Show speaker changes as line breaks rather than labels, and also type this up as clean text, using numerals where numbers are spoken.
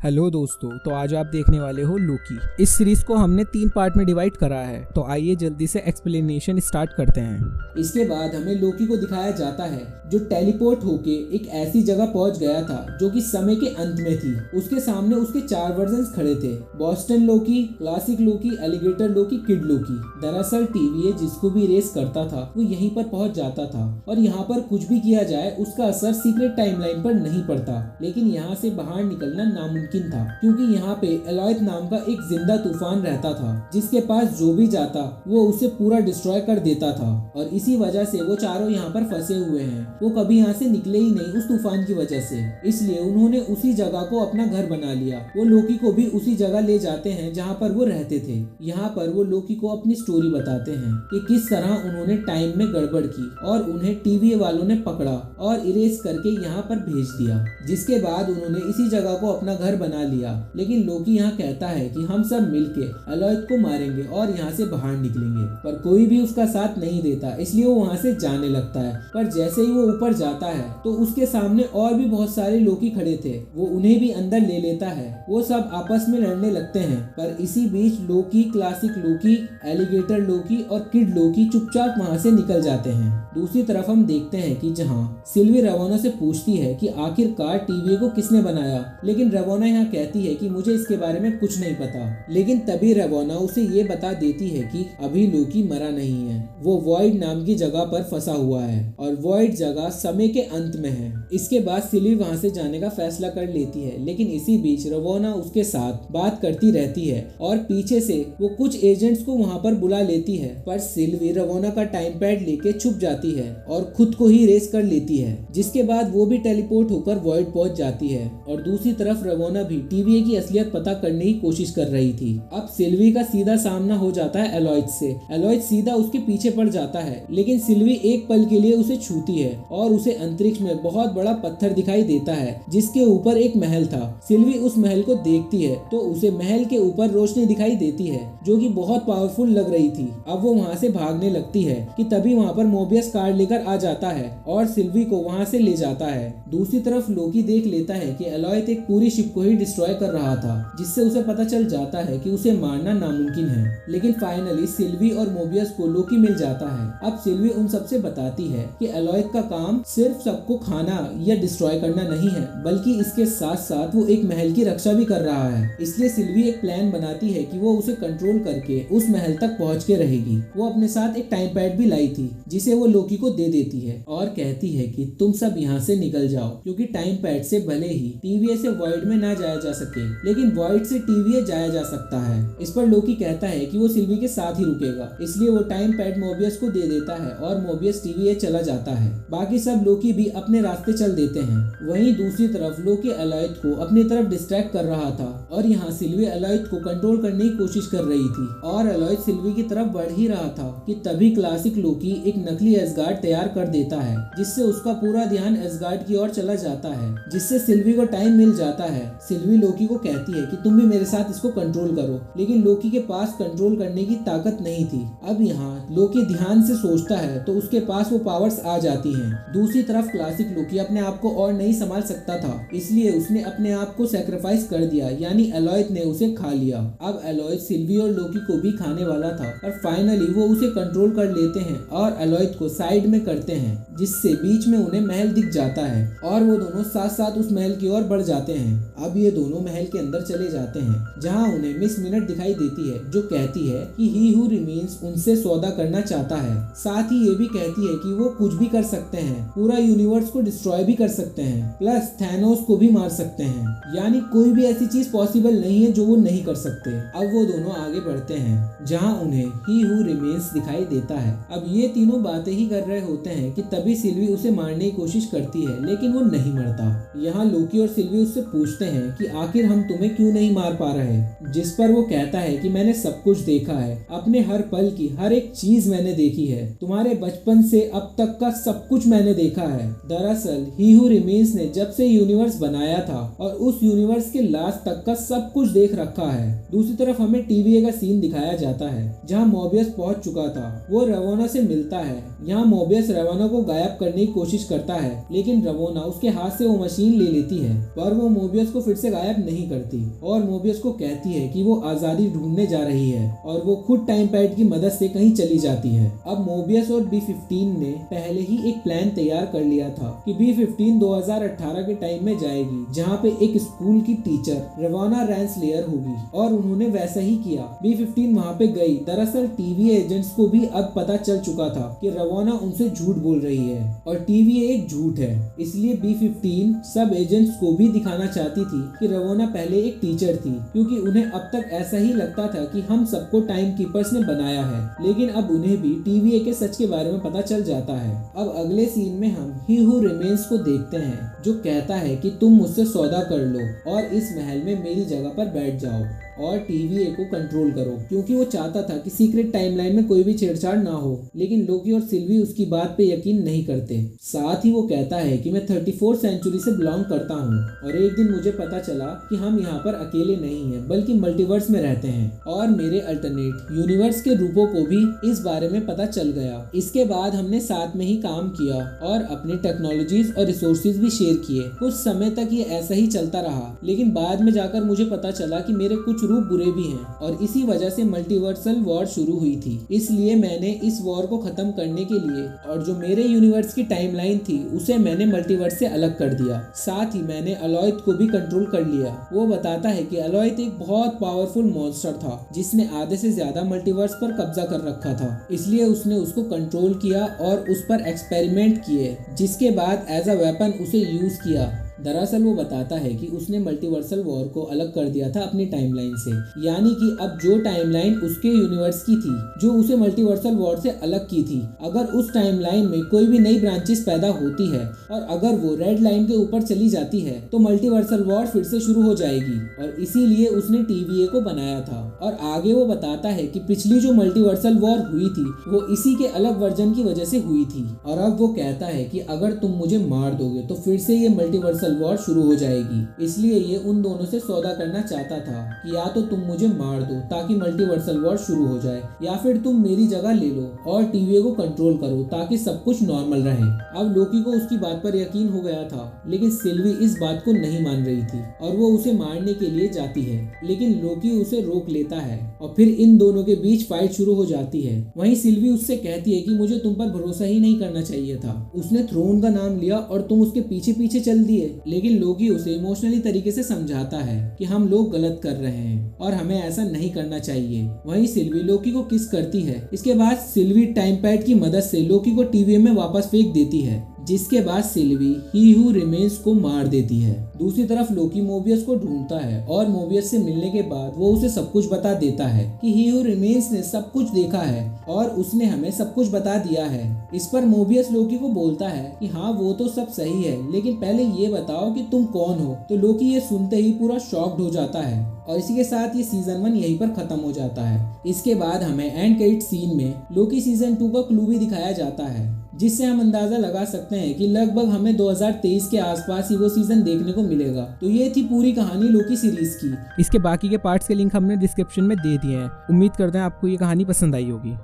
Hello दोस्तों, तो आज आप देखने वाले हो लोकी। इस सीरीज को हमने 3 पार्ट में डिवाइड करा है, तो आइए जल्दी से एक्सप्लेनेशन स्टार्ट करते हैं।
इसके बाद हमें लोकी को दिखाया जाता है जो टेलीपोर्ट होके एक ऐसी जगह पहुंच गया था जो कि समय के अंत में थी। उसके सामने उसके 4 वर्जन्स खड़े थे, बॉस्टन लोकी, क्लासिक लोकी, एलिगेटर लोकी, किड लोकी। दरअसल टीवीए जिसको भी रेस करता था वो यहीं पर पहुंच जाता था और यहाँ पर कुछ भी किया जाए उसका असर सीक्रेट टाइमलाइन पर नहीं पड़ता। लेकिन यहाँ से बाहर निकलना नामुमकिन था क्योंकि यहाँ पे एलॉयथ नाम का एक जिंदा तूफान रहता था जिसके पास जो भी जाता वो उसे पूरा डिस्ट्रॉय कर देता था और इसी वजह से वो चारों यहाँ पर फंसे हुए हैं। वो कभी यहाँ से निकले ही नहीं उस तूफान की वजह से, इसलिए उन्होंने उसी जगह को अपना घर बना लिया। वो लोकी को भी उसी जगह ले जाते हैं जहाँ पर वो रहते थे। यहाँ पर वो लोकी को अपनी स्टोरी बताते हैं कि किस तरह उन्होंने टाइम में गड़बड़ की और उन्हें टीवी वालों ने पकड़ा और इरेज करके यहाँ पर भेज दिया, जिसके बाद उन्होंने इसी जगह को अपना घर बना लिया। लेकिन लोकी यहाँ कहता है कि हम सब मिलके एलॉयथ को मारेंगे और यहाँ से बाहर निकलेंगे, पर कोई भी उसका साथ नहीं देता, इसलिए वो वहाँ से जाने लगता है। पर जैसे ही वो ऊपर जाता है तो उसके सामने और भी बहुत सारे लोकी खड़े थे, वो उन्हें भी अंदर ले लेता है। वो सब आपस में लड़ने लगते हैं, पर इसी बीच लोकी, क्लासिक लोकी, एलिगेटर लोकी और किड लोकी चुपचाप वहाँ से निकल जाते हैं। दूसरी तरफ हम देखते हैं कि जहाँ सिल्वी रवोना से पूछती है कि आखिरकार टीवी को किसने बनाया, लेकिन रवोना यहाँ कहती है कि मुझे इसके बारे में कुछ नहीं पता। लेकिन तभी रवोना उसे ये बता देती है कि अभी लोकी मरा नहीं है, वो वॉइड नाम की जगह पर फंसा हुआ है और वॉइड जगह समय के अंत में है। इसके बाद सिल्वी वहाँ से जाने का फैसला कर लेती है, लेकिन इसी बीच रवोना उसके साथ बात करती रहती है और पीछे से वो कुछ एजेंट्स को वहाँ पर बुला लेती है। पर सिल्वी रवोना का टाइम पैड लेके छुप जाती है और खुद को ही रेस कर लेती है, जिसके बाद वो भी टेलीपोर्ट होकर वॉइड पहुंच जाती है। और दूसरी तरफ रवोना भी टीवीए की असलियत पता करने की कोशिश कर रही थी। अब सिल्वी का सीधा सामना हो जाता है एलॉयथ से। एलॉयथ सीधा उसके पीछे पड़ जाता है, लेकिन सिल्वी एक पल के लिए उसे छूती है और उसे अंतरिक्ष में बहुत बड़ा पत्थर दिखाई देता है जिसके ऊपर एक महल था। सिल्वी उस महल को देखती है तो उसे महल के ऊपर रोशनी दिखाई देती है जो कि बहुत पावरफुल लग रही थी। अब वो वहाँ से भागने लगती है कि तभी वहाँ पर मोबियस कार लेकर आ जाता है और सिल्वी को वहाँ से ले जाता है। दूसरी तरफ लोकी देख लेता है कि एलॉयथ एक पूरी शिप को ही डिस्ट्रॉय कर रहा था, जिससे उसे पता चल जाता है कि उसे मारना नामुमकिन है। लेकिन फाइनली सिल्वी और मोबियस को लोकी मिल जाता है। अब सिल्वी उन सबसे बताती है कि एलॉयथ का काम सिर्फ सबको खाना या डिस्ट्रॉय करना नहीं है, बल्कि इसके साथ साथ वो एक महल की रक्षा भी कर रहा है। इसलिए सिल्वी एक प्लान बनाती है कि वो उसे कंट्रोल करके उस महल तक पहुंच के रहेगी। वो अपने साथ एक टाइम पैड भी लाई थी जिसे वो लोकी को दे देती है और कहती है कि तुम सब यहाँ से निकल जाओ, क्योंकि टाइम पैड से भले ही टीवीए से वॉइड में ना जाया जा सके, लेकिन वॉइड से टीवीए जाया जा सकता है। इस पर लोकी कहता है कि वो सिल्वी के साथ ही रुकेगा, इसलिए वो टाइम पैड मोबियस को दे देता है और मोबियस टीवीए चला जाता है। बाकी सब लोकी भी अपने रास्ते चल देते हैं। वहीं दूसरी तरफ लोकी एलॉयथ को अपनी तरफ डिस्ट्रैक्ट कर रहा था और यहाँ सिल्वी एलॉयथ को कंट्रोल करने की कोशिश कर रही थी और एलॉयथ सिल्वी की तरफ बढ़ ही रहा था कि तभी क्लासिक लोकी एक नकली एस्गार्ड तैयार कर देता है, जिससे उसका पूरा ध्यान एस्गार्ड की ओर चला जाता है, जिससे सिल्वी को टाइम मिल जाता है। सिल्वी लोकी को कहती है कि तुम भी मेरे साथ इसको कंट्रोल करो, लेकिन लोकी के पास कंट्रोल करने की ताकत नहीं थी। अब यहाँ लोकी ध्यान से सोचता है तो उसके पास वो पावर्स आ जाती हैं। दूसरी तरफ क्लासिक लोकी अपने आप को और नहीं संभाल सकता था, इसलिए उसने अपने आप को सैक्रिफाइस कर दिया, यानी एलॉयथ ने उसे खा लिया। अब एलॉयथ सिल्वी और लोकी को भी खाने वाला था, और फाइनली वो उसे कंट्रोल कर लेते हैं और एलॉयथ को साइड में करते हैं, जिससे बीच में उन्हें महल दिख जाता है और वो दोनों साथ साथ उस महल की ओर बढ़ जाते हैं। अब ये दोनों महल के अंदर चले जाते हैं, जहाँ उन्हें मिस मिनट दिखाई देती है जो कहती है कि ही हु रिमेन्स उनसे सौदा करना चाहता है। साथ ही ये भी कहती है कि वो कुछ भी कर सकते हैं, पूरा यूनिवर्स को डिस्ट्रॉय भी कर सकते हैं, प्लस थैनोस को भी मार सकते हैं, यानी कोई भी ऐसी चीज पॉसिबल नहीं है जो वो नहीं कर सकते। अब वो दोनों आगे बढ़ते हैं जहाँ उन्हें ही हु रिमेन्स दिखाई देता है। अब ये तीनों बातें ही कर रहे होते हैं कि तभी सिल्वी उसे मारने की कोशिश करती है, लेकिन वो नहीं मरता। यहाँ लोकी और सिल्वी उससे पूछते हैं कि आखिर हम तुम्हें क्यों नहीं मार पा रहे, जिस पर वो कहता है कि मैंने सब कुछ देखा है, अपने हर पल की हर एक चीज मैंने देखी है, तुम्हारे बचपन से अब तक का सब कुछ मैंने देखा है। दरअसल ही हु रिमेन्स ने जब से यूनिवर्स बनाया था और उस यूनिवर्स के लास्ट तक का सब कुछ देख रखा है। दूसरी तरफ हमें टीवीए का सीन दिखाया जाता है जहाँ मोबियस पहुंच चुका था। वो रवोना से मिलता है। यहाँ मोबियस रवोना को गायब करने की कोशिश करता है, लेकिन रवोना उसके हाथ से वो मशीन ले लेती है, पर वो मोबियस को फिर से गायब नहीं करती और मोबियस को कहती है कि वो आजादी ढूंढने जा रही है और वो खुद टाइम पैड की मदद से कहीं चली जाती है। अब मोबियस और B-15 ने पहले ही एक प्लान तैयार कर लिया था कि B-15 2018 के टाइम में जाएगी जहाँ पे एक स्कूल की टीचर रवाना रैंसलेयर होगी और उन्होंने वैसा ही किया। B-15 वहाँ पे गई। दरअसल टीवी एजेंट्स को भी अब पता चल चुका था कि रवाना उनसे झूठ बोल रही है और टीवी एक झूठ है, इसलिए B-15 सब एजेंट्स को भी दिखाना चाहती थी कि रवाना पहले एक टीचर थी, क्योंकि उन्हें अब तक ऐसा ही लगता था कि हम सबको टाइम कीपर्स ने बनाया है। लेकिन अब उन्हें भी TVA के सच के बारे में पता चल जाता है। अब अगले सीन में हम ही हू रिमेन्स को देखते हैं जो कहता है कि तुम मुझसे सौदा कर लो और इस महल में मेरी जगह पर बैठ जाओ और TVA को कंट्रोल करो, क्योंकि वो चाहता था कि सीक्रेट टाइमलाइन में कोई भी छेड़छाड़ ना हो। लेकिन लोकी और सिल्वी उसकी बात पे यकीन नहीं करते। साथ ही वो कहता है कि मैं 34th सेंचुरी से बिलोंग करता हूँ और एक दिन मुझे पता चला कि हम यहाँ पर अकेले नहीं हैं बल्कि मल्टीवर्स में रहते हैं और मेरे अल्टरनेट यूनिवर्स के रूपों को भी इस बारे में पता चल गया। इसके बाद हमने साथ में ही काम किया और अपने टेक्नोलॉजीज और रिसोर्सेज भी शेयर किए। कुछ समय तक ये ऐसा ही चलता रहा, लेकिन बाद में जाकर मुझे पता चला कि मेरे कुछ रूप बुरे भी हैं और इसी वजह से मल्टीवर्सल वॉर शुरू हुई थी। इसलिए मैंने इस वॉर को खत्म करने के लिए और जो मेरे यूनिवर्स की टाइमलाइन थी उसे मैंने मल्टीवर्स से अलग कर दिया। साथ ही मैंने अलॉयथ को भी कंट्रोल कर लिया। वो बताता है कि अलॉयथ एक बहुत पावरफुल मॉन्स्टर था जिसने आधे से ज्यादा मल्टीवर्स पर कब्जा कर रखा था, इसलिए उसने उसको कंट्रोल किया और उस पर एक्सपेरिमेंट किए, जिसके बाद एज अ वेपन उसे यूज किया। दरअसल वो बताता है कि उसने मल्टीवर्सल वॉर को अलग कर दिया था अपनी टाइमलाइन से, यानी कि अब जो टाइमलाइन उसके यूनिवर्स की थी जो उसे मल्टीवर्सल वॉर से अलग की थी, अगर उस टाइमलाइन में कोई भी नई ब्रांचेस पैदा होती है और अगर वो रेड लाइन के ऊपर चली जाती है तो मल्टीवर्सल वॉर फिर से शुरू हो जाएगी और इसीलिए उसने TVA को बनाया था। और आगे वो बताता है कि पिछली जो मल्टीवर्सल वॉर हुई थी वो इसी के अलग वर्जन की वजह से हुई थी और अब वो कहता है कि अगर तुम मुझे मार दोगे तो फिर से ये मल्टीवर्सल वॉर शुरू हो जाएगी। इसलिए ये उन दोनों से सौदा करना चाहता था कि या तो तुम मुझे मार दो ताकि मल्टीवर्सल वॉर शुरू हो जाए या फिर तुम मेरी जगह ले लो और TVA को कंट्रोल करो ताकि सब कुछ नॉर्मल रहे। अब लोकी को उसकी बात पर यकीन हो गया था, लेकिन सिल्वी इस बात को नहीं मान रही थी और वो उसे मारने के लिए जाती है, लेकिन लोकी उसे रोक लेता है और फिर इन दोनों के बीच फाइट शुरू हो जाती है। वहीं सिल्वी उससे कहती है कि मुझे तुम पर भरोसा ही नहीं करना चाहिए था, उसने थ्रोन का नाम लिया और तुम उसके पीछे पीछे चल दिए। लेकिन लोकी उसे इमोशनली तरीके से समझाता है कि हम लोग गलत कर रहे हैं और हमें ऐसा नहीं करना चाहिए। वहीं सिल्वी लोकी को किस करती है। इसके बाद सिल्वी टाइम पैड की मदद से लोकी को TVA में वापस फेंक देती है, जिसके बाद सिल्वी ही हू रिमेन्स को मार देती है। दूसरी तरफ लोकी मोबियस को ढूंढता है और मोबियस से मिलने के बाद वो उसे सब कुछ बता देता है कि ही हू रिमेन्स ने सब कुछ देखा है और उसने हमें सब कुछ बता दिया है। इस पर मोबियस लोकी को बोलता है कि हाँ वो तो सब सही है, लेकिन पहले ये बताओ कि तुम कौन हो। तो लोकी ये सुनते ही पूरा शॉक्ड हो जाता है और इसी के साथ ये सीजन 1 यहीं पर खत्म हो जाता है। इसके बाद हमें एंड क्रेडिट सीन में लोकी सीजन 2 का क्लू भी दिखाया जाता है, जिससे हम अंदाजा लगा सकते हैं कि लगभग हमें 2023 के आसपास ही वो सीजन देखने को मिलेगा। तो ये थी पूरी कहानी लोकी सीरीज की।
इसके बाकी के पार्ट्स के लिंक हमने डिस्क्रिप्शन में दे दिए हैं। उम्मीद करते हैं आपको ये कहानी पसंद आई होगी।